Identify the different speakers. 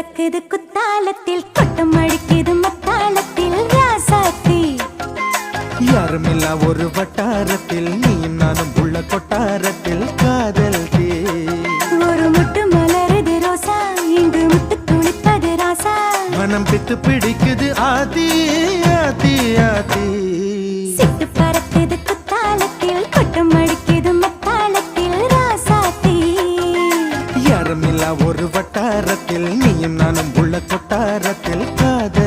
Speaker 1: பறக்குது குத்தாலத்தில் கொட்டம் அடிக்குது மத்தாளத்தில் ராசாத்தி
Speaker 2: யாருமில்லா ஒரு வட்டாரத்தில் நீயும் நானும் உள்ள கொட்டாரத்தில் காதல் தீ
Speaker 1: ஒரு முட்டு மலருது ரோசா இங்கு முட்டு துளிப்பது ராசா
Speaker 2: மனம் பித்து பிடிக்குது ஆதி ஆதி ஆதி
Speaker 1: சிட்டு பறக்குது குத்தாலத்தில் கொட்டம் அடிக்குது மத்தாளத்தில் ராசாத்தி
Speaker 2: யாருமில்லா ஒரு வட்டாரத்தில் நீயும் நானும் உள்ள கொட்டாரத்தில் காதல்